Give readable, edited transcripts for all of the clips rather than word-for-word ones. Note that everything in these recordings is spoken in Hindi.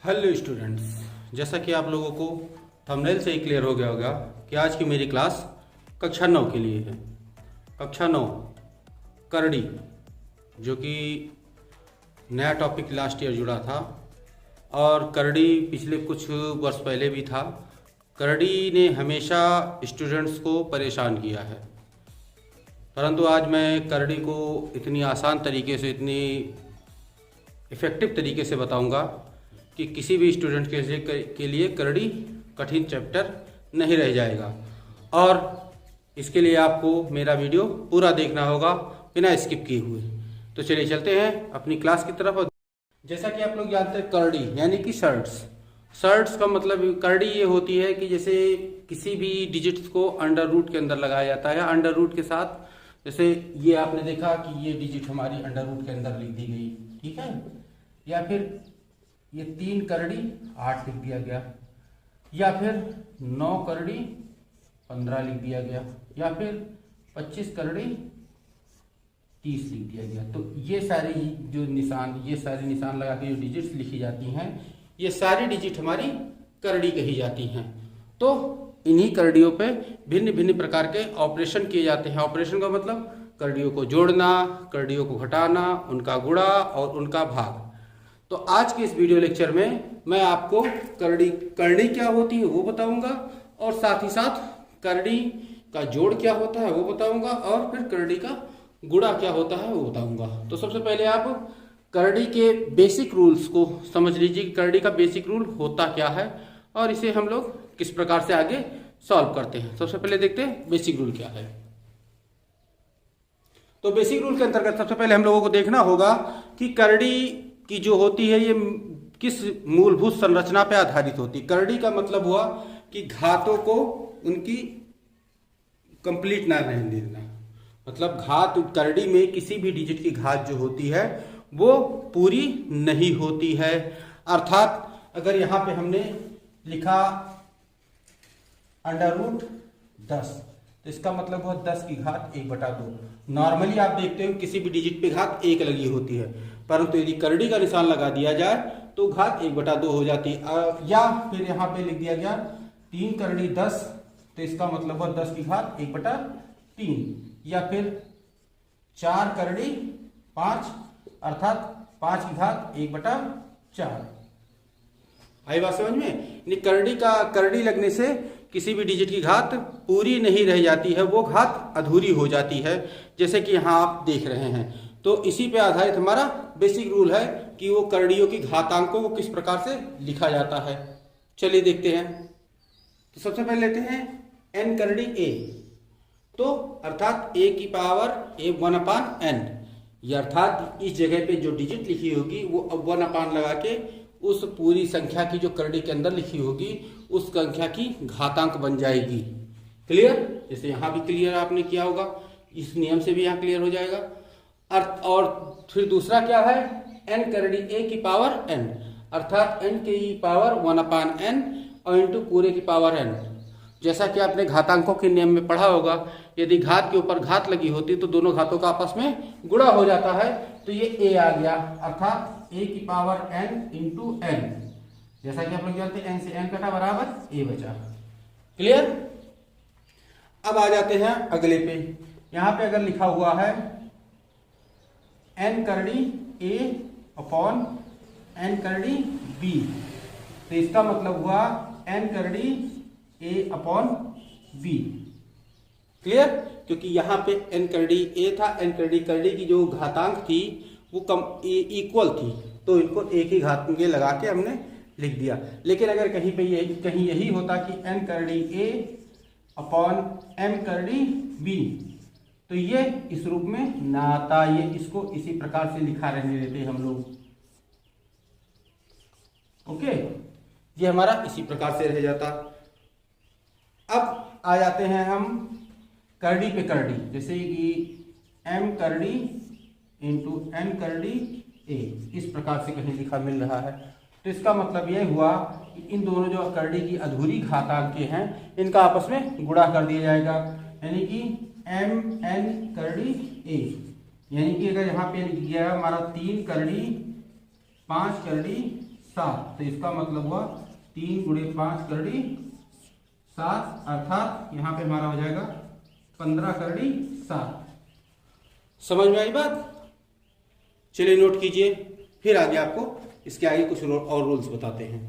हेलो स्टूडेंट्स, जैसा कि आप लोगों को थंबनेल से ही क्लियर हो गया होगा कि आज की मेरी क्लास कक्षा 9 के लिए है। कक्षा 9 करड़ी, जो कि नया टॉपिक लास्ट ईयर जुड़ा था और करड़ी पिछले कुछ वर्ष पहले भी था। करड़ी ने हमेशा स्टूडेंट्स को परेशान किया है, परंतु आज मैं करड़ी को इतनी आसान तरीके से, इतनी इफ़ेक्टिव तरीके से बताऊंगा कि किसी भी स्टूडेंट के लिए करड़ी कठिन चैप्टर नहीं रह जाएगा। और इसके लिए आपको मेरा वीडियो पूरा देखना होगा बिना स्किप किए हुए। तो चलिए चलते हैं अपनी क्लास की तरफ। जैसा कि आप लोग जानते हैं, करड़ी यानी कि शर्ट्स का मतलब करड़ी ये होती है कि जैसे किसी भी डिजिट्स को अंडर रूट के अंदर लगाया जाता है। अंडर रूट के साथ, जैसे ये आपने देखा कि ये डिजिट हमारी अंडर रूट के अंदर लिख दी गई, ठीक है। या फिर ये 3 करड़ी 8 लिख दिया गया, या फिर 9 करड़ी 15 लिख दिया गया, या फिर 25 करड़ी 30 लिख दिया गया। तो ये सारी जो निशान, ये सारे निशान लगा के जो डिजिट्स लिखी जाती हैं, ये सारी डिजिट हमारी करड़ी कही जाती हैं। तो इन्हीं करड़ियों पे भिन्न भिन्न प्रकार के ऑपरेशन किए जाते हैं। ऑपरेशन का मतलब करड़ियों को जोड़ना, करड़ियों को घटाना, उनका गुणा और उनका भाग। तो आज के इस वीडियो लेक्चर में मैं आपको करड़ी क्या होती है वो बताऊंगा, और साथ ही साथ करड़ी का जोड़ क्या होता है वो बताऊंगा, और फिर करड़ी का गुणा क्या होता है वो बताऊंगा। तो सबसे पहले आप करड़ी के बेसिक रूल्स को समझ लीजिए कि करड़ी का बेसिक रूल होता क्या है और इसे हम लोग किस प्रकार से आगे सॉल्व करते हैं। सबसे पहले देखते हैं बेसिक रूल क्या है। तो बेसिक रूल के अंतर्गत सबसे पहले हम लोगों को देखना होगा कि करड़ी की जो होती है ये किस मूलभूत संरचना पे आधारित होती है। करड़ी का मतलब हुआ कि घातों को उनकी कंप्लीट ना रहने देना, मतलब घात करड़ी में किसी भी डिजिट की घात जो होती है वो पूरी नहीं होती है। अर्थात अगर यहाँ पे हमने लिखा अंडर रूट 10, तो इसका मतलब हुआ 10 की घात 1/2। नॉर्मली आप देखते हो किसी भी डिजिट पे घात 1 लगी होती है, परंतु यदि करड़ी का निशान लगा दिया जाए तो घात 1/2 हो जाती है। या फिर यहाँ पे लिख दिया गया 3 करड़ी 10, तो इसका मतलब हुआ 10 की घात 1/3। या फिर 4 करड़ी 5, अर्थात 5 की घात 1/4। आई बात समझ में? करड़ी लगने से किसी भी डिजिट की घात पूरी नहीं रह जाती है, वो घात अधूरी हो जाती है, जैसे कि यहाँ आप देख रहे हैं। तो इसी पे आधारित हमारा बेसिक रूल है कि वो करड़ियों की घातांकों को किस प्रकार से लिखा जाता है। चलिए देखते हैं। तो सबसे पहले लेते हैं n करड़ी a, तो अर्थात a की पावर a 1/n, ये अर्थात इस जगह पे जो डिजिट लिखी होगी वो अब 1/n लगा के उस पूरी संख्या की जो करड़ी के अंदर लिखी होगी उस संख्या की घातांक बन जाएगी। क्लियर? जैसे यहाँ भी क्लियर आपने किया होगा, इस नियम से भी यहाँ क्लियर हो जाएगा। और फिर दूसरा क्या है, n करड़ी a की पावर n, अर्थात n की पावर 1/n और इंटू पूरे की पावर n। जैसा कि आपने घातांकों के नियम में पढ़ा होगा, यदि घात के ऊपर घात लगी होती तो दोनों घातों का आपस में गुणा हो जाता है, तो ये a आ गया, अर्थात a की पावर n इंटू n। जैसा कि आप लोग जानते हैं n से n कटा बराबर a बचा। क्लियर? अब आ जाते हैं अगले पे। यहाँ पे अगर लिखा हुआ है n करड़ी a upon n करड़ी b, तो इसका मतलब हुआ n करड़ी a upon b। Clear? क्योंकि यहाँ पे n करड़ी a था, n करड़ी की जो घातांक थी वो इक्वल थी, तो इनको एक ही घात में लगा के हमने लिख दिया। लेकिन अगर कहीं पे कहीं यही होता कि n करड़ी a upon m करड़ी b, तो ये इस रूप में ना आता, ये इसको इसी प्रकार से लिखा रहने देते हम लोग। ओके, ये हमारा इसी प्रकार से रह जाता। अब आ जाते हैं हम करड़ी पे करड़ी, जैसे कि m करड़ी इंटू n करड़ी a, इस प्रकार से कहीं लिखा मिल रहा है। तो इसका मतलब यह हुआ कि इन दोनों जो करड़ी की अधूरी घातांक हैं इनका आपस में गुणा कर दिया जाएगा, यानी कि mn करड़ी a, यानी कि अगर यहाँ पे लिख गया हमारा 3 करड़ी 5 करड़ी 7। तो इसका मतलब हुआ 3 गुणे 5 करड़ी 7, अर्थात यहाँ पे हमारा हो जाएगा 15 करड़ी 7। समझ में आई बात? चलिए नोट कीजिए, फिर आगे आपको इसके आगे कुछ और रूल्स बताते हैं।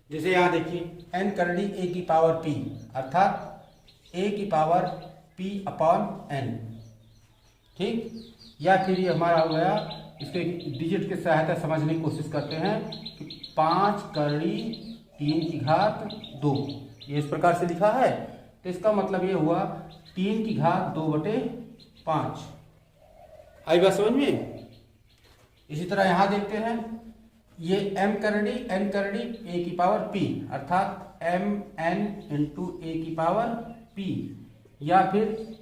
जैसे यहाँ देखिए n करड़ी a की पावर p, अर्थात a की पावर p अपॉन n, ठीक। या फिर ये हमारा हो गया, इसके डिजिट की सहायता समझने की कोशिश करते हैं कि 5 करड़ी 3 की घात 2, ये इस प्रकार से लिखा है। तो इसका मतलब ये हुआ 3 की घात 2/5। आई बात समझ में? इसी तरह यहाँ देखते हैं, ये m करड़ी n करड़ी a की पावर p, अर्थात mn इंटू a की पावर p, या फिर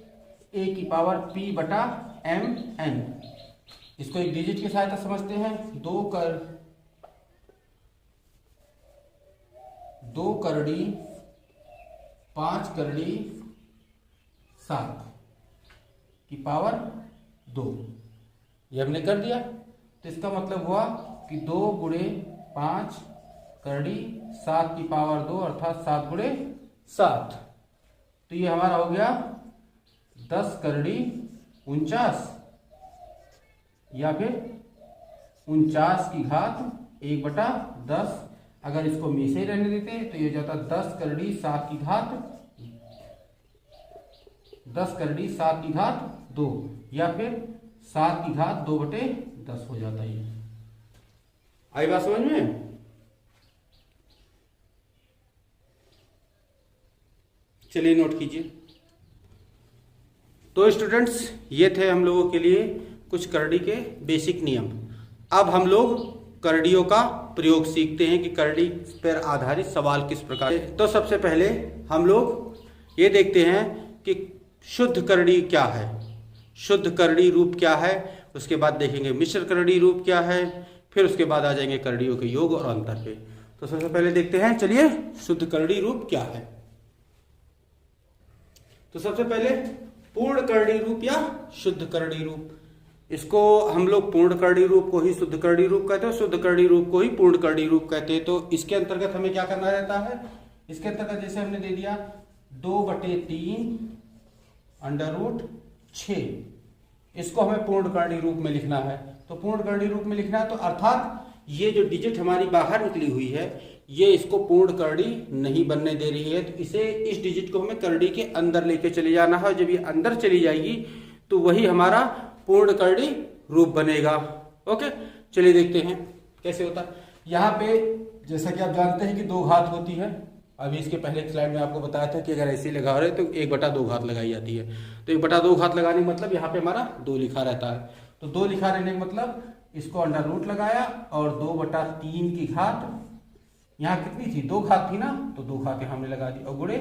a की पावर p बटा mn। इसको एक डिजिट की सहायता समझते हैं। 2 करड़ी 5 करड़ी 7 की पावर 2, ये हमने कर दिया। तो इसका मतलब हुआ कि 2 गुणे 5 करड़ी 7 की पावर 2, अर्थात 7 गुणे 7। तो ये हमारा हो गया 10 करड़ी 49, या फिर 49 की घात 1/10। अगर इसको में से रहने देते तो ये जाता 10 करड़ी 7 की घात 2, या फिर 7 की घात 2/10 हो जाता है। आई बात समझ में? चलिए नोट कीजिए। तो स्टूडेंट्स, ये थे हम लोगों के लिए कुछ करड़ी के बेसिक नियम। अब हम लोग करड़ियों का प्रयोग सीखते हैं कि करड़ी पर आधारित सवाल किस प्रकार। तो सबसे पहले हम लोग ये देखते हैं कि शुद्ध करड़ी क्या है, शुद्ध करड़ी रूप क्या है। उसके बाद देखेंगे मिश्र करड़ी रूप क्या है, फिर उसके बाद आ जाएंगे करड़ियों के योग और अंतर पे। तो सबसे पहले देखते हैं, चलिए, शुद्ध करड़ी रूप क्या है। तो सबसे पहले पूर्ण करड़ी रूप या शुद्ध करड़ी रूप, इसको हम लोग पूर्ण करड़ी रूप को ही शुद्ध करड़ी रूप कहते हैं, शुद्ध करड़ी रूप को ही पूर्ण करड़ी रूप कहते हैं। तो इसके अंतर्गत हमें क्या करना रहता है, इसके अंतर्गत जैसे हमने दे दिया 2/3 √6, इसको हमें पूर्ण करड़ी रूप में लिखना है। तो पूर्ण करड़ी रूप में लिखना है, तो अर्थात ये जो डिजिट हमारी बाहर निकली हुई है, ये इसको पूर्ण करड़ी नहीं बनने दे रही है। तो इसे, इस डिजिट को हमें करड़ी के अंदर लेके चले जाना है। जब ये अंदर चली जाएगी तो वही हमारा पूर्ण करड़ी रूप बनेगा। ओके, चलिए देखते हैं कैसे होता है। यहाँ पे जैसा कि आप जानते हैं कि 2 घात होती है। अभी इसके पहले स्लाइड में आपको बताया था कि अगर ऐसे लगा रहे तो 1/2 घात लगाई जाती है। तो 1/2 घात लगाने का मतलब यहाँ पे हमारा 2 लिखा रहता है। तो 2 लिखा रहने का मतलब इसको अंडर रूट लगाया और 2/3 की घात, यहाँ कितनी थी, 2 घात थी ना, तो 2 घात हमने लगा दी और गुणे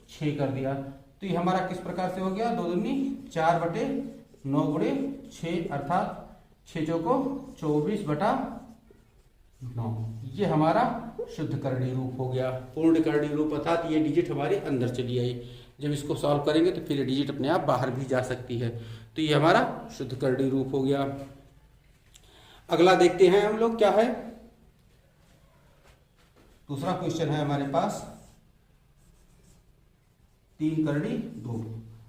6 कर दिया। तो ये हमारा किस प्रकार से हो गया, 2 दूनी 4/9 गुणे 6, अर्थात 6 चौको 24/9। ये हमारा शुद्ध करड़ी रूप हो गया। पूर्ण करड़ी रूप अर्थात ये डिजिट हमारे अंदर चली आई। जब इसको सॉल्व करेंगे तो फिर ये डिजिट अपने आप बाहर भी जा सकती है। तो ये हमारा शुद्ध करड़ी रूप हो गया। अगला देखते हैं हम लोग क्या है। दूसरा क्वेश्चन है हमारे पास 3 करड़ी 2,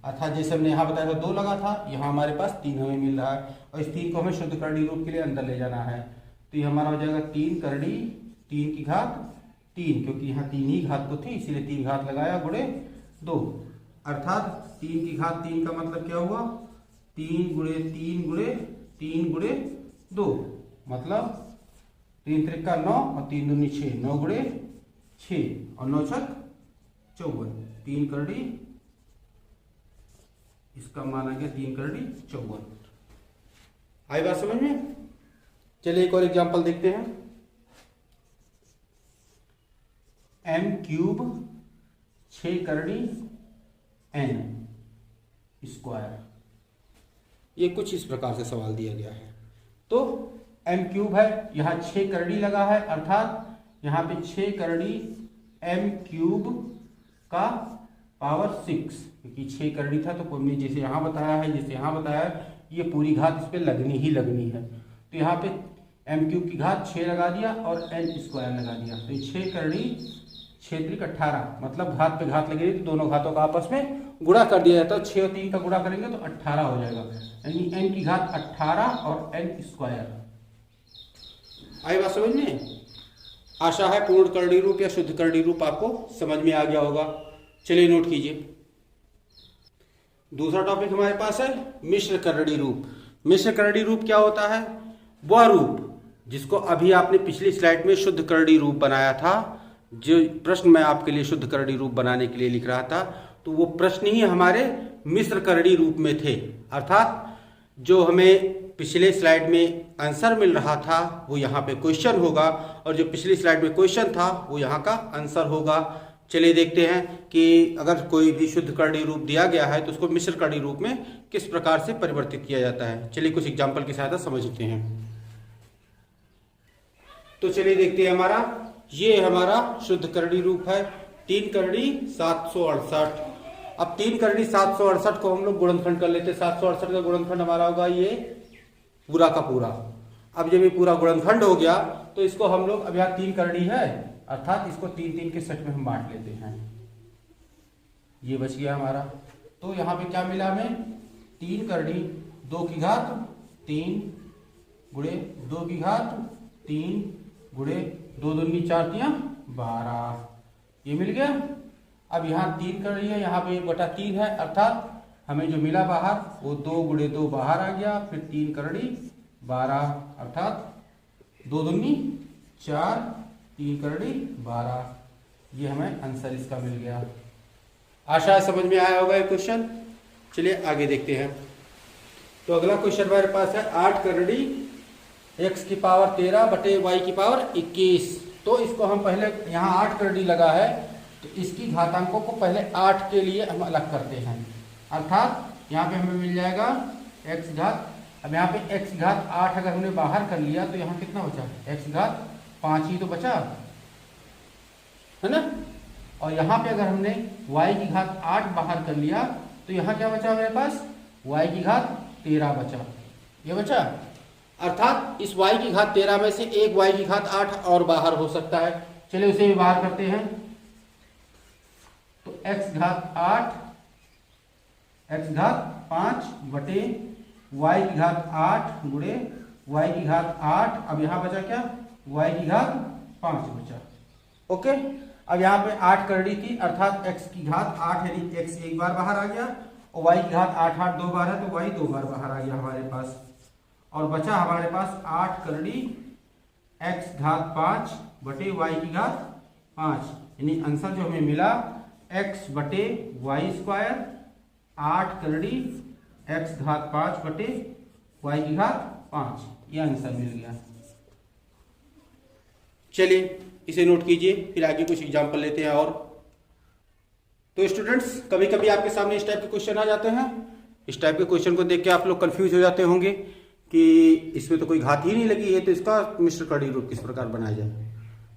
अर्थात जैसे हमने यहाँ बताया था 2 लगा था, यहाँ हमारे पास 3 हमें मिल रहा है और इस 3 को हमें शुद्ध करड़ी रूप के लिए अंदर ले जाना है। तो ये हमारा हो जाएगा 3 करड़ी 3 की घात 3, क्योंकि यहाँ 3 ही घात को थी इसीलिए 3 घात लगाया गुणे 2, अर्थात 3 की घात 3 का मतलब क्या हुआ, 3 गुणे 3 गुणे 3 गुणे 2, मतलब 3 त्रिका 9 और 3 दूनी 6, 9 गुणे 6 और 9 छक 54, 3 करड़ी, इसका मान आ गया 3 करड़ी 54। आई बात समझ में? चलिए एक और एग्जांपल देखते हैं। m³ 6 करड़ी n स्क्वायर, ये कुछ इस प्रकार से सवाल दिया गया है। तो m³ है, यहाँ 6 करड़ी लगा है, अर्थात यहाँ पे 6 करड़ी m³ का पावर 6, क्योंकि 6 करड़ी था तो हमने जैसे यहाँ बताया है, जैसे यहाँ बताया है, ये पूरी घात इस पे लगनी ही लगनी है। तो यहाँ पे एम क्यूब की घात 6 लगा दिया और एन स्क्वायर लगा दिया, तो ये 6 करड़ी 6 त्रिक 18, मतलब घात पे घात लगी तो दोनों घातों का आपस में गुणा कर दिया जाता है। 6 और 3 का गुणा करेंगे तो 18 हो जाएगा, यानी एन की घात 18 और एन स्क्वायर। आई बात समझ में? आशा है पूर्ण करड़ी रूप या शुद्ध करड़ी रूप आपको समझ में आ गया होगा। चलिए नोट कीजिए। दूसरा टॉपिक हमारे पास है मिश्र करड़ी रूप। मिश्र करड़ी रूप क्या होता है? वह रूप जिसको अभी आपने पिछली स्लाइड में शुद्ध करड़ी रूप बनाया था, जो प्रश्न मैं आपके लिए शुद्ध करड़ी रूप बनाने के लिए लिख रहा था, तो वो प्रश्न ही हमारे मिश्र करड़ी रूप में थे। अर्थात जो हमें पिछले स्लाइड में आंसर मिल रहा था वो यहाँ पे क्वेश्चन होगा, और जो पिछली स्लाइड में क्वेश्चन था वो यहाँ का आंसर होगा। चलिए देखते हैं कि अगर कोई भी शुद्ध करड़ी रूप दिया गया है तो उसको मिश्र करड़ी रूप में किस प्रकार से परिवर्तित किया जाता है। चलिए कुछ एग्जाम्पल की सहायता समझते हैं। तो चलिए देखते हैं। ये हमारा शुद्ध करड़ी रूप है 3 करड़ी 768। अब 3 करड़ी 768 को हम लोग गुणनखंड कर लेते हैं। 768 का गुणनखंड हमारा होगा ये पूरा का पूरा। अब जब ये पूरा गुणनखंड हो गया तो इसको हम लोग, अब यहाँ 3 करड़ी है अर्थात इसको 3-3 के सेट में हम बांट लेते हैं। ये बच गया हमारा। तो यहाँ पे क्या मिला हमें? 3 करड़ी 2 की घात 3 गुणे 2 की घात 3 गुणे 2 दूनी 4 तियां 12, ये मिल गया। अब यहाँ 3 करड़ी है, यहाँ पे 1/3 है, अर्थात हमें जो मिला बाहर वो 2 गुणे 2 बाहर आ गया, फिर 3 करड़ी 12, अर्थात 2 दूनी 4 3 करड़ी 12, ये हमें आंसर इसका मिल गया। आशा है समझ में आया होगा ये क्वेश्चन। चलिए आगे देखते हैं। तो अगला क्वेश्चन हमारे पास है 8 करड़ी x की पावर 13 बटे y की पावर 21। तो इसको हम पहले, यहाँ 8 करड़ी लगा है तो इसकी घातांकों को पहले 8 के लिए हम अलग करते हैं, अर्थात यहाँ पे हमें मिल जाएगा x घात। अब यहाँ पे x घात 8 अगर हमने बाहर कर लिया तो यहाँ कितना बचा? x घात 5 ही तो बचा है ना। और यहाँ पे अगर हमने y की घात 8 बाहर कर लिया तो यहाँ क्या बचा मेरे पास? y की घात 13 बचा, ये बचा। अर्थात इस y की घात 13 में से एक y की घात 8 और बाहर हो सकता है। चलिए उसे भी बाहर करते हैं। तो x घात 8 x घात 5 बटे y की घात 8 गुणे y की घात 8। अब यहाँ बचा क्या? y की घात 5 बचा। ओके। अब यहाँ पे 8 करड़ी थी, अर्थात x की घात 8 यानी x एक बार बाहर आ गया, और y की घात 8 8 2 बार है तो y 2 बार बाहर आ गया हमारे पास। और बचा हमारे पास 8 करड़ी x घात 5 बटे y की घात 5, यानी आंसर जो हमें मिला x बटे y स्क्वायर 8 करड़ी x घात 5 बटे y की घात 5, यह आंसर मिल गया। चलिए इसे नोट कीजिए, फिर आगे कुछ एग्जाम्पल लेते हैं। और तो स्टूडेंट्स, कभी कभी आपके सामने इस टाइप के क्वेश्चन आ जाते हैं। इस टाइप के क्वेश्चन को देख के आप लोग कंफ्यूज हो जाते होंगे कि इसमें तो कोई घात ही नहीं लगी है, तो इसका मिश्र करड़ी रूप किस प्रकार बनाया जाए।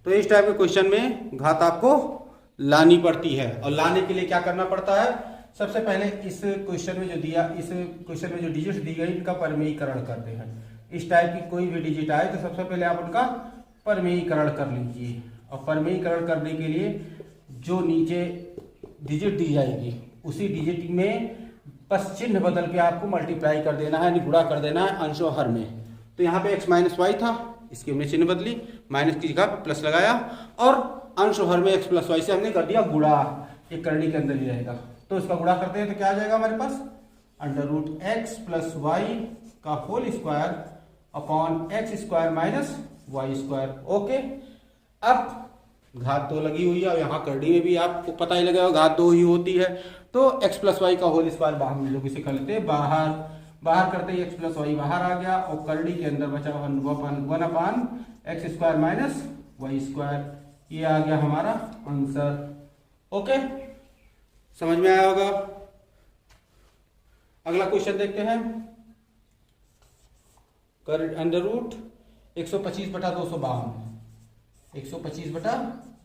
तो इस टाइप के क्वेश्चन में घात आपको लानी पड़ती है, और लाने के लिए क्या करना पड़ता है? सबसे पहले इस क्वेश्चन में जो डिजिट दी गई इनका परमेयीकरण करते हैं। इस टाइप की कोई भी डिजिट आए तो सबसे पहले आप उनका परमेयीकरण कर लीजिए, और परमेयीकरण करने के लिए जो नीचे डिजिट दी जाएगी उसी डिजिट में बस चिन्ह बदल के आपको मल्टीप्लाई कर देना है, यानी गुणा कर देना है अंशों हर में। तो यहाँ पे x माइनस वाई था, इसकी हमने चिन्ह बदली, माइनस की जगह प्लस लगाया, और अंशों हर में x प्लस वाई से हमने कर दिया गुणा। एक करड़ी के अंदर ही रहेगा, तो इसका गुणा करते हैं तो क्या आ जाएगा हमारे पास? Under root x plus y का whole square upon x square minus y square. Okay. अब घात 2 लगी हुई है, और यहाँ करड़ी में भी आपको पता ही लगेगा घात 2 ही होती है। तो x प्लस वाई का होल स्क्वायर बाहर हम लोग इसे कर लेते हैं बाहर। बाहर करते ही x प्लस वाई बाहर आ गया, और करड़ी के अंदर बचा 1 upon x square minus y square, ये आ गया हमारा आंसर। ओके, समझ में आया होगा। अगला क्वेश्चन देखते हैं। अंडर रूट 125 बटा 252, 125 बटा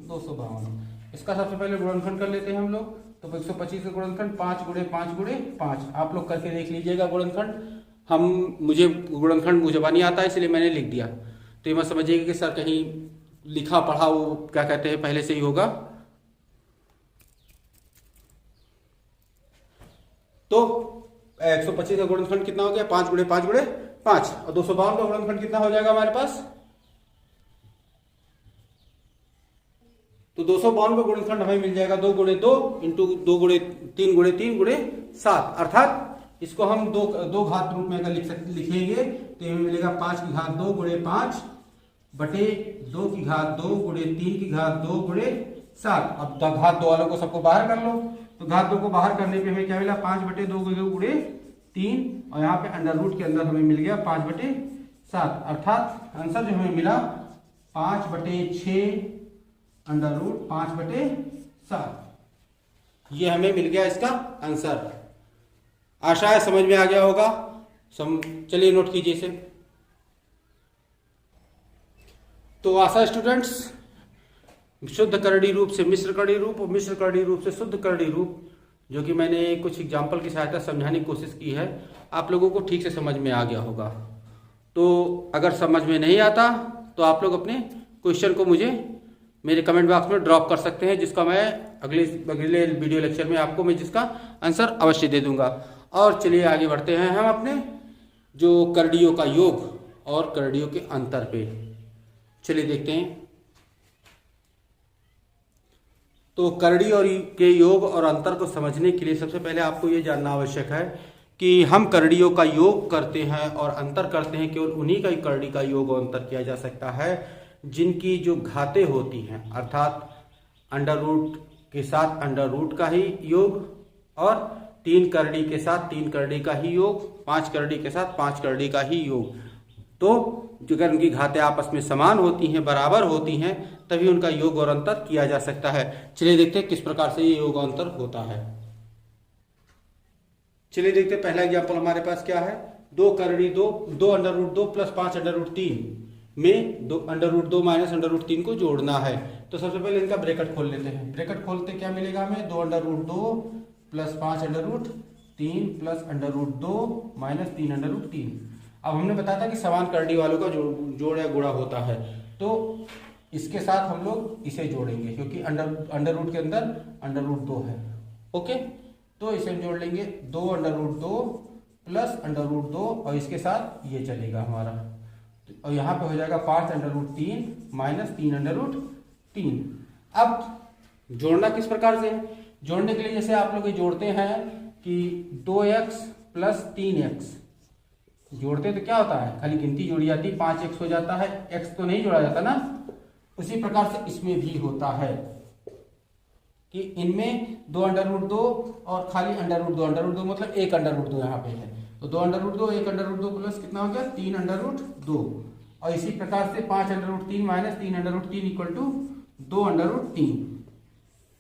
252, इसका सबसे पहले गुणनखंड कर लेते हैं हम लोग। तो 125 का गुणनखंड 5 गुणे 5 गुणे 5, आप लोग करके देख लीजिएगा गुणनखंड। मुझे गुणनखंड मुझे नहीं आता इसलिए मैंने लिख दिया। तो ये मत समझिएगा कि सर कहीं लिखा पढ़ा वो क्या कहते हैं पहले से ही होगा। तो 125 का गुणनखंड कितना हो गया, 5 गुणे 5 गुणे 5, और 252 का गुणनखंड कितना हो जाएगा हमारे पास, तो 252 का गुणनखंड हमें मिल जाएगा 2 गुणे 2 इंटू 2 गुणे 3 गुणे 3 गुणे 7, अर्थात इसको हम दो घात रूप में अगर लिखेंगे तो हमें मिलेगा 5 की घात 2 गुणे 5 बटे 2 की घात 2 गुणे 3 की घात 2 गुणे 7। अब घात 2 वालों को सबको बाहर कर लो, तो घात 2 को बाहर करने पे हमें क्या मिला, 5 बटे 2 गुणे 3, और यहाँ पे अंडर रूट के अंदर हमें मिल गया 5 बटे 7, अर्थात आंसर जो हमें मिला 5 बटे 6 अंडर रूट 5 बटे 7। ये हमें मिल गया इसका आंसर। आशा है समझ में आ गया होगा। चलिए नोट कीजिए इसे। तो आशा स्टूडेंट्स, शुद्ध करड़ी रूप से मिश्र करड़ी रूप और मिश्र करड़ी रूप से शुद्ध करड़ी रूप, जो कि मैंने कुछ एग्जाम्पल की सहायता समझाने की कोशिश की है, आप लोगों को ठीक से समझ में आ गया होगा। तो अगर समझ में नहीं आता तो आप लोग अपने क्वेश्चन को मुझे मेरे कमेंट बॉक्स में ड्रॉप कर सकते हैं, जिसका मैं अगले वीडियो लेक्चर में आपको मैं जिसका आंसर अवश्य दे दूंगा। और चलिए आगे बढ़ते हैं हम अपने जो करड़ियों का योग और करड़ियों के अंतर पे। चलिए देखते हैं। तो करड़ी और के योग और अंतर को समझने के लिए सबसे पहले आपको ये जानना आवश्यक है कि हम करड़ियों का योग करते हैं और अंतर करते हैं, केवल उन्हीं का ही करड़ी का योग और अंतर किया जा सकता है जिनकी जो घातें होती हैं, अर्थात अंडर रूट के साथ अंडर रूट का ही योग, और 3 करड़ी के साथ 3 करड़ी का ही योग, 5 करड़ी के साथ 5 करड़ी का ही योग। तो अगर उनकी घातें आपस में समान होती हैं, बराबर होती हैं, तभी उनका योग और अंतर किया जा सकता है। चलिए देखते हैं किस प्रकार से ये योग और अंतर होता है। चलिए देखते हैं, पहला एग्जाम्पल हमारे पास क्या है। 2 करड़ी 2 under root 2 plus 5 under root 3 में 2 under root 2 minus under root 3 को जोड़ना है। तो सबसे पहले इनका ब्रैकेट खोल लेते हैं। ब्रैकेट खोलते क्या मिलेगा हमें, 2 under root 2 plus 5 under root 3 plus under root 2 minus 3 under root 3। अब हमने बताया था कि समान करड़ी वालों का जोड़ या गुणा होता है, तो इसके साथ हम लोग इसे जोड़ेंगे क्योंकि अंडर रूट के अंदर अंडर रूट 2 है। ओके, तो इसे हम जोड़ लेंगे 2 under root 2 plus under root 2, और इसके साथ ये चलेगा हमारा, और यहाँ पे हो जाएगा 5 under root 3 minus 3 under root 3। अब जोड़ना किस प्रकार से है, जोड़ने के लिए जैसे आप लोग ये जोड़ते हैं कि 2x प्लस 3x, जोड़ते तो क्या होता है, खाली गिनती जोड़ी जाती है, 5x हो जाता है, x तो नहीं जोड़ा जाता ना। उसी प्रकार से इसमें भी होता है कि इनमें 2 अंडर रूट 2 और खाली अंडर रूट 2 मतलब 1 अंडर रूट 2 यहाँ पे है, तो 2 अंडर रूट 2 1 अंडर रूट 2 प्लस कितना हो गया 3 अंडर रूट 2, और इसी प्रकार से 5 under root 3 minus 3 under root 3 इक्वल टू 2 अंडर रूट 3।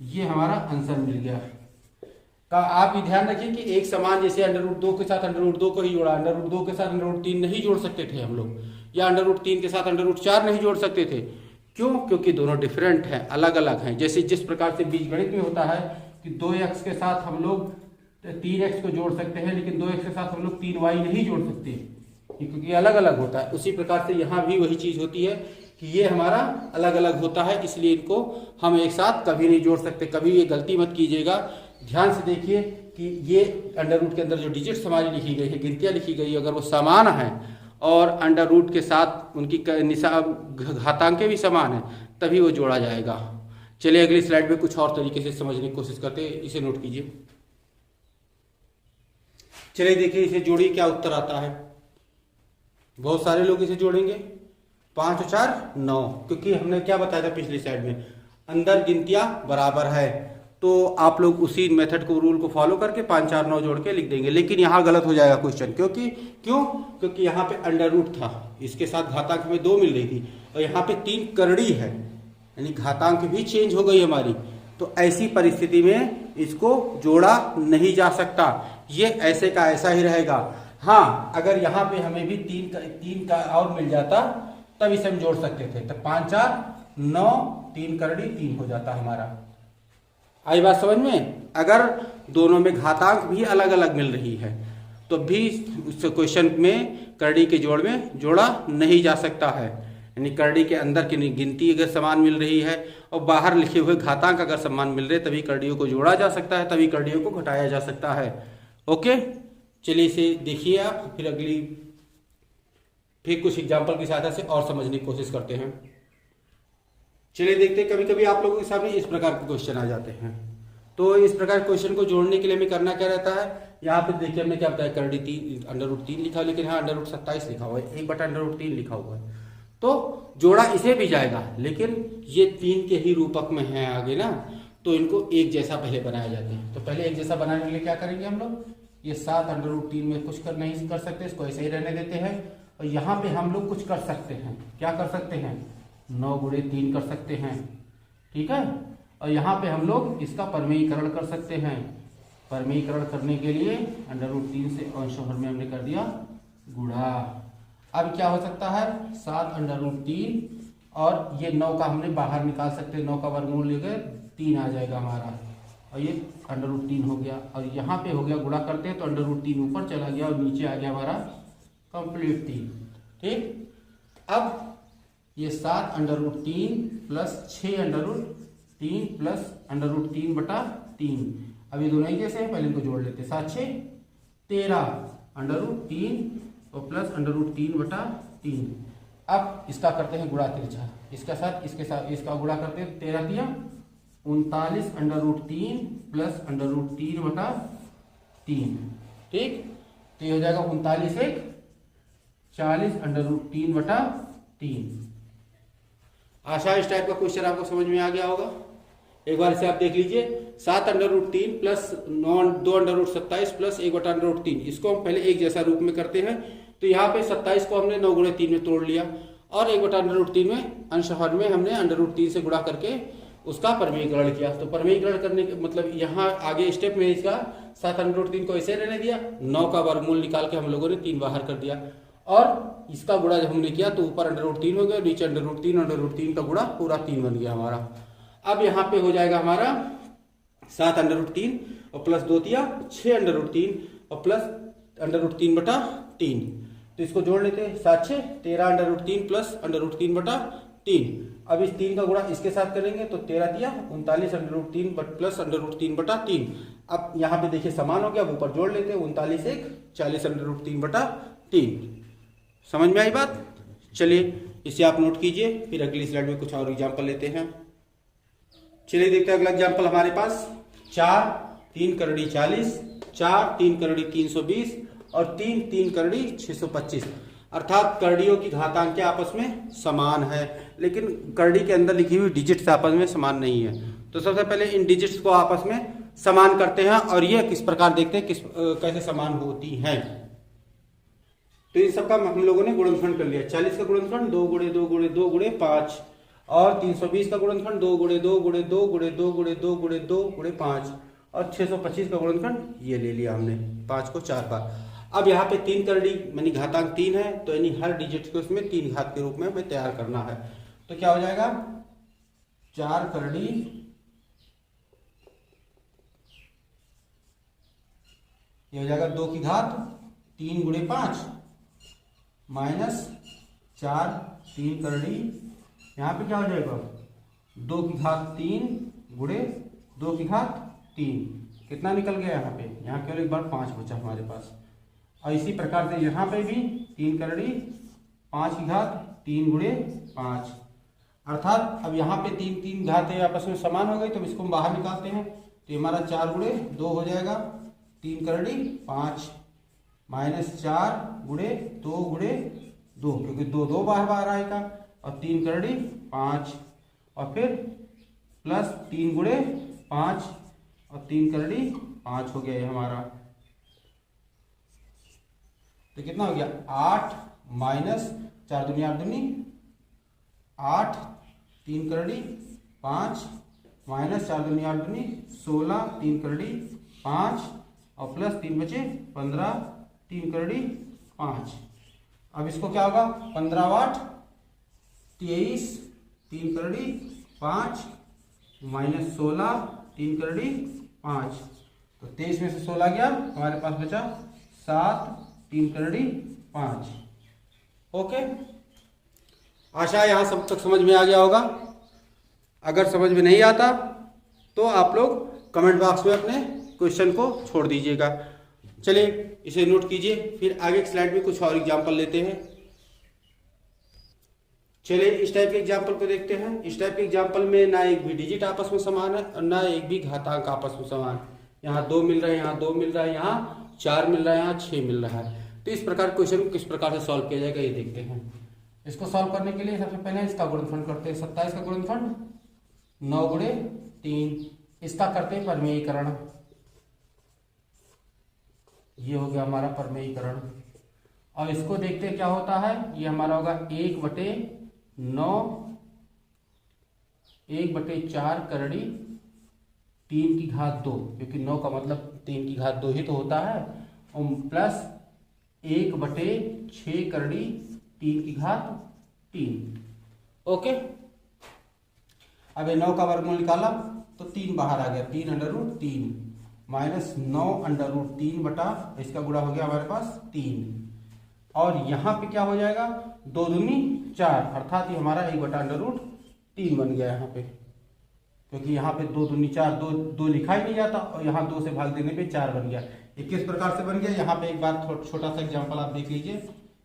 ये हमारा आंसर मिल गया। का आप ये ध्यान रखिए कि एक समान जैसे अंडर रूट 2 के साथ अंडर रूट 2 को ही जोड़ा, अंडर रूट 2 के साथ अंडर रूट 3 नहीं जोड़ सकते थे हम लोग, या अंडर रूट 3 के साथ अंडर रूट 4 नहीं जोड़ सकते थे। क्यों? क्योंकि दोनों डिफरेंट हैं, अलग अलग हैं। जैसे जिस प्रकार से बीजगणित में होता है कि 2x के साथ हम लोग 3x को जोड़ सकते हैं, लेकिन 2x के साथ हम लोग 3y नहीं जोड़ सकते क्योंकि अलग अलग होता है। उसी प्रकार से यहाँ भी वही चीज होती है कि ये हमारा अलग अलग होता है, इसलिए इनको हम एक साथ कभी नहीं जोड़ सकते। कभी ये गलती मत कीजिएगा, ध्यान से देखिए कि ये अंडर रूट के अंदर जो डिजिट्स हमारी लिखी गई है, गिनतियाँ लिखी गई है, अगर वो समान हैं और अंडर रूट के साथ उनकी घातांकें भी समान है, तभी वो जोड़ा जाएगा। चलिए अगली स्लाइड में कुछ और तरीके से समझने की कोशिश करते हैं, इसे नोट कीजिए। चलिए देखिए इसे जोड़िए, क्या उत्तर आता है। बहुत सारे लोग इसे जोड़ेंगे, 5 और 4 9, क्योंकि हमने क्या बताया था पिछली स्लाइड में, अंदर गिनतियां बराबर है, तो आप लोग उसी मेथड को, रूल को फॉलो करके 5 4 9 जोड़ के लिख देंगे। लेकिन यहाँ गलत हो जाएगा क्वेश्चन, क्योंकि यहाँ पे अंडर रूट था, इसके साथ घातांक हमें 2 मिल रही थी, और यहाँ पे 3 करड़ी है, यानी घातांक भी चेंज हो गई हमारी। तो ऐसी परिस्थिति में इसको जोड़ा नहीं जा सकता, ये ऐसे का ऐसा ही रहेगा। हाँ, अगर यहाँ पे हमें भी 3 का और मिल जाता तब इसे हम जोड़ सकते थे, तो 5 4 9 3 करड़ी 3 हो जाता हमारा। आई बात समझ में? अगर दोनों में घातांक भी अलग अलग मिल रही है तो भी उस क्वेश्चन में करड़ी के जोड़ में जोड़ा नहीं जा सकता है। यानी करड़ी के अंदर की गिनती अगर समान मिल रही है और बाहर लिखे हुए घातांक अगर समान मिल रहे तभी करड़ियों को जोड़ा जा सकता है, तभी करड़ियों को घटाया जा सकता है। ओके, चलिए इसे देखिए आप, फिर कुछ एग्जाम्पल की सहायता से और समझने की कोशिश करते हैं। चलिए देखते हैं, कभी कभी आप लोगों के सामने इस प्रकार के क्वेश्चन आ जाते हैं। तो इस प्रकार क्वेश्चन को जोड़ने के लिए हमें करना क्या रहता है, यहाँ पे देखिए हमने क्या बताया, करड़ी 3 लिखा हुआ, लेकिन यहाँ √27 लिखा हुआ है, 1/√3 लिखा हुआ है। तो जोड़ा इसे भी जाएगा, लेकिन ये 3 के ही रूपक में है आगे ना, तो इनको एक जैसा पहले बनाया जाते हैं। तो पहले एक जैसा बनाने के लिए क्या करेंगे हम लोग, ये 7/√3 में कुछ कर नहीं कर सकते, इसको ऐसे ही रहने देते हैं। और यहाँ पे हम लोग कुछ कर सकते हैं, क्या कर सकते हैं, 9 × 3 कर सकते हैं, ठीक है। और यहाँ पे हम लोग इसका परमेयीकरण कर सकते हैं। परमेयीकरण करने के लिए √3 से अंश हर में हमने कर दिया गुणा। अब क्या हो सकता है, 7/√3 और ये 9 का हमने बाहर निकाल सकते हैं, 9 का वर्गमूल लेकर 3 आ जाएगा हमारा, और ये √3 हो गया। और यहाँ पे हो गया, गुणा करते हैं तो √3 ऊपर चला गया और नीचे आ गया हमारा कंप्लीट 3, ठीक। अब ये 7/√3 प्लस 6/√3 प्लस √3/3, अब ये दोनों ही जैसे हैं, पहले इनको जोड़ लेते हैं। 7 6 13/√3 और प्लस √3/3। अब इसका करते हैं गुणा तिरछा, इसके साथ इसका गुणा करते हैं, 13 दिया 39/√3 प्लस √3/3, ठीक। तो ये हो जाएगा 39 1 40/√3/3। आशा इस टाइप का क्वेश्चन आपको समझ में आ गया होगा। एक बार इसे आप देख लीजिए, 7/√3 प्लस 2/27 प्लस 1/√3, इसको हम पहले एक जैसा रूप में करते हैं। तो यहाँ पे 27 को हमने 9 × 3 में तोड़ लिया और 1/√3 में अंश हर में हमने √3 से गुणा करके उसका परमेयीकरण किया। तो परमेयीकरण करने के मतलब यहाँ आगे स्टेप में इसका 7/√3 को ऐसे रहने दिया, 9 का वर्गमूल निकाल के हम लोगों ने 3 बाहर कर दिया, और इसका गुणा जब हमने किया तो ऊपर √3 हो गया, नीचे √3 का गुणा पूरा 3 बन गया हमारा। अब यहाँ पे हो जाएगा हमारा 7/√3 और प्लस 2 दिया 6/√3 और प्लस √3/3, तो इसको जोड़ लेते हैं। 7 6 13/√3 प्लस √3/3। अब इस 3 का गुणा इसके साथ करेंगे तो 13 दिया 39/√3 प्लस √3/3। अब यहाँ पे देखिए समान हो गया, अब ऊपर जोड़ लेते हैं, 39 1 40/√3/3। समझ में आई बात। चलिए इसे आप नोट कीजिए, फिर अगली स्लाइड में कुछ और एग्जाम्पल लेते हैं। चलिए देखते हैं अगला एग्जाम्पल हमारे पास, 4 3 करड़ी 40, 4 3 करड़ी 320 और 3 3 करड़ी 625। अर्थात करड़ियों की घातांक आपस में समान है, लेकिन करड़ी के अंदर लिखी हुई डिजिट्स आपस में समान नहीं है। तो सबसे पहले इन डिजिट्स को आपस में समान करते हैं और ये किस प्रकार देखते हैं कैसे समान होती हैं। तो इन सबका हम लोगों ने गुणनखंड कर लिया। 40 का गुणनखंड 2 × 2 × 2 × 5 और 320 का गुणनखंड 2 × 2 × 2 × 2 × 2 × 2 × 5 और 625 का गुणनखंड ये ले लिया हमने 5 को 4 बार। अब यहाँ पे 3 करड़ी यानी घातांक 3 है, तो यानी हर डिजिट को उसमें 3 घात के रूप में हमें तैयार करना है। तो क्या हो जाएगा, 4 करड़ी ये हो जाएगा 2 की घात 3 × 5 माइनस 4 3 करड़ी, यहाँ पे क्या हो जाएगा 2 की घात 3 × 2 की घात 3, कितना निकल गया यहाँ पे, यहाँ केवल एक बार 5 बचा हमारे पास। और इसी प्रकार से यहाँ पे भी 3 करड़ी 5 की घात 3 × 5, अर्थात अब यहाँ पे 3 3 घातें आपस में समान हो गई, तो इसको हम बाहर निकालते हैं तो हमारा 4 × 2 हो जाएगा, 3 करड़ी 5 माइनस 4 × 2 × 2, क्योंकि 2 2 बार बार आएगा, और 3 करड़ी 5 और फिर प्लस 3 × 5 और 3 करड़ी 5 हो गया हमारा। तो कितना हो गया 8 माइनस 4 दूनी 8 दूनी 8, 3 करड़ी 5 माइनस 4 दूनी 8 दूनी 16, 3 करड़ी 5 और प्लस 3 बचे 15, 3 करड़ी 5। अब इसको क्या होगा 15 8 23, 3 करड़ी 5 माइनस 16, 3 करड़ी 5, तो 23 में से 16 गया, हमारे पास बचा 7, 3 करड़ी 5। ओके। आशा है यहाँ सब तक समझ में आ गया होगा। अगर समझ में नहीं आता तो आप लोग कमेंट बॉक्स में अपने क्वेश्चन को छोड़ दीजिएगा। चलिए इसे नोट कीजिए, फिर आगे की स्लाइड में कुछ और एग्जाम्पल लेते हैं। चलिए इस टाइप के एग्जाम्पल को देखते हैं। इस टाइप के एग्जाम्पल में ना एक भी डिजिट आपस में समान है और ना एक भी घातांक आपस में समान। यहाँ 2 मिल रहा है, यहाँ 2 मिल रहा है, यहाँ 4 मिल रहा है, यहाँ 6 मिल रहा है। तो इस प्रकार क्वेश्चन को किस प्रकार से सॉल्व किया जाएगा ये देखते हैं। इसको सॉल्व करने के लिए सबसे पहले इसका गुणनफल करते हैं। 27 का गुणनफल 9 गुणे 3, इसका करते हैं परमेयीकरण। ये हो गया हमारा परमेयीकरण। और इसको देखते हैं क्या होता है। ये हमारा होगा 1/9 1/4 करड़ी 3 की घात 2, क्योंकि 9 का मतलब 3 की घात 2 ही तो होता है, और प्लस 1/6 करड़ी 3 की घात 3। ओके, अब ये 9 का वर्गमूल निकाला तो 3 बाहर आ गया, 3√3 माइनस 9√3 बटा इसका गुणा हो गया हमारे पास 3। और यहाँ पे क्या हो जाएगा, 2 दूनी 4, अर्थात ये हमारा 1/√3 बन गया यहाँ पे, क्योंकि यहाँ पे 2 दूनी 4, 2 लिखा ही नहीं जाता और यहाँ 2 से भाग देने पे 4 बन गया। ये किस प्रकार से बन गया, यहाँ पे एक बार छोटा सा एग्जाम्पल आप देख लीजिए।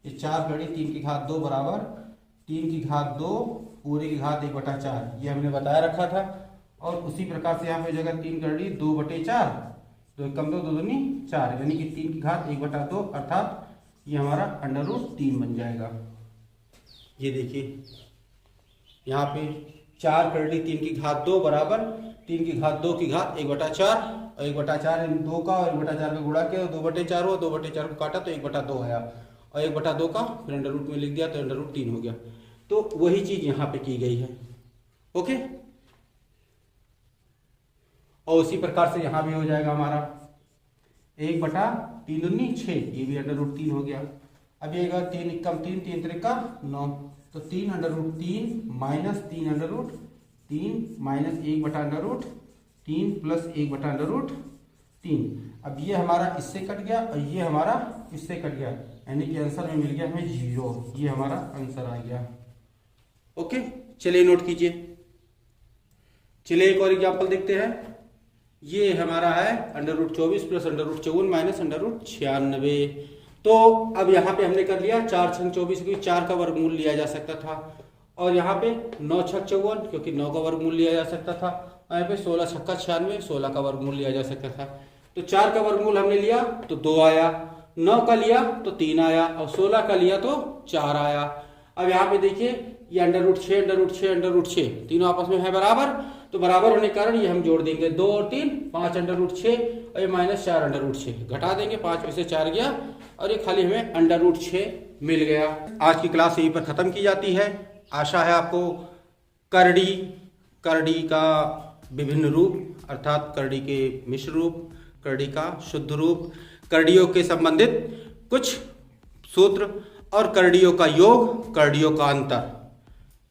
ये 4 घड़ी 3 की घात 2 बराबर 3 की घात 2 पूरी की घात 1/4, ये हमने बताया रखा था। और उसी प्रकार से यहाँ पे जगह 3 घड़ी 2/4, 2 कम 2 दूनी 4, यानी कि 3 की घात 1/2, अर्थात ये हमारा √3 बन जाएगा। ये देखिए यहाँ पे 4 करड़ी 3 की घात 2 बराबर 3 की घात 2 की घात 1/4, और 1/4 2 का और 1/4 का गुणा किया 2/4 हुआ, 2/4 को काटा तो 1/2 आया, और 1/2 का फिर अंडर रूट में लिख दिया तो √3 हो गया। तो वही चीज यहाँ पे की गई है। ओके, और उसी प्रकार से यहाँ भी हो जाएगा हमारा 1/3 दूनी 6, ये भी √3 हो गया। अब ये 3 कम 3 3 त्रिका 9, तो 3√3 माइनस 3√3 माइनस 1/√3 प्लस 1/√3। अब ये हमारा इससे कट गया और ये हमारा इससे कट गया, यानी कि आंसर में मिल गया हमें 0। ये हमारा आंसर आ गया। ओके, चलिए नोट कीजिए। चलिए एक और एग्जाम्पल देखते हैं। ये हमारा है √24 प्लस √54 माइनस √96। तो अब यहाँ पे हमने कर लिया 4 छंग 24, क्योंकि 4 का वर्गमूल लिया जा सकता था, और यहाँ पे 9 छक 54, क्योंकि 9 का वर्गमूल लिया जा सकता था, और यहाँ पे 16 छक्का 96, 16 का वर्गमूल लिया जा सकता था। तो 4 का वर्गमूल हमने लिया तो 2 आया, 9 का लिया तो 3 आया, और 16 का लिया तो 4 आया। अब यहाँ पे देखिए ये √6 √6 तीनों आपस में है बराबर, तो बराबर होने के कारण ये हम जोड़ देंगे 2 और 3 5 √6, और ये माइनस 4 √6 घटा देंगे, 5 में से 4 गया और ये खाली हमें √6 मिल गया। आज की क्लास यहीं पर खत्म की जाती है। आशा है आपको करड़ी का विभिन्न रूप, अर्थात करड़ी के मिश्र रूप, करड़ी का शुद्ध रूप, करड़ियों के संबंधित कुछ सूत्र और करड़ियों का योग, करड़ियों का अंतर,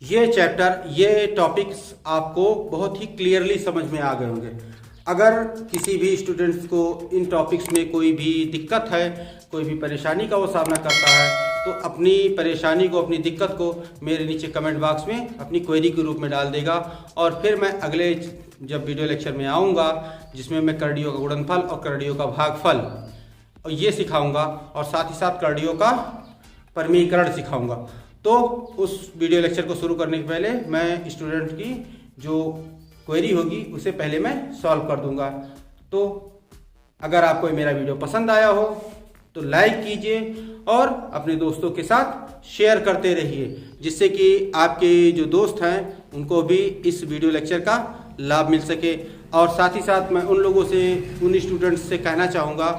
ये चैप्टर, ये टॉपिक्स आपको बहुत ही क्लियरली समझ में आ गए होंगे। अगर किसी भी स्टूडेंट्स को इन टॉपिक्स में कोई भी दिक्कत है, कोई भी परेशानी का वो सामना करता है, तो अपनी परेशानी को, अपनी दिक्कत को मेरे नीचे कमेंट बॉक्स में अपनी क्वेरी के रूप में डाल देगा, और फिर मैं अगले जब वीडियो लेक्चर में आऊँगा जिसमें मैं करड़ियों का गुणनफल और करड़ियों का भागफल और ये सिखाऊंगा, और साथ ही साथ करड़ियों का परमीकरण सिखाऊंगा। तो उस वीडियो लेक्चर को शुरू करने के पहले मैं स्टूडेंट की जो क्वेरी होगी उसे पहले मैं सॉल्व कर दूंगा। तो अगर आपको मेरा वीडियो पसंद आया हो तो लाइक कीजिए और अपने दोस्तों के साथ शेयर करते रहिए, जिससे कि आपके जो दोस्त हैं उनको भी इस वीडियो लेक्चर का लाभ मिल सके। और साथ ही साथ मैं उन लोगों से, उन स्टूडेंट्स से कहना चाहूँगा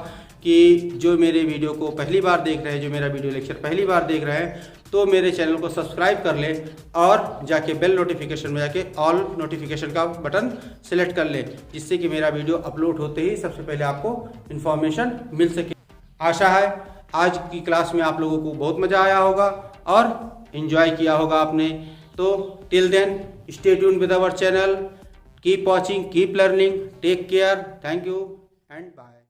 कि जो मेरे वीडियो को पहली बार देख रहे हैं, जो मेरा वीडियो लेक्चर पहली बार देख रहे हैं, तो मेरे चैनल को सब्सक्राइब कर लें और जाके बेल नोटिफिकेशन में जाके ऑल नोटिफिकेशन का बटन सेलेक्ट कर लें, जिससे कि मेरा वीडियो अपलोड होते ही सबसे पहले आपको इन्फॉर्मेशन मिल सके। आशा है आज की क्लास में आप लोगों को बहुत मज़ा आया होगा और इन्जॉय किया होगा आपने। तो till then stay tuned with our channel, keep watching, keep learning, take care, thank you and bye.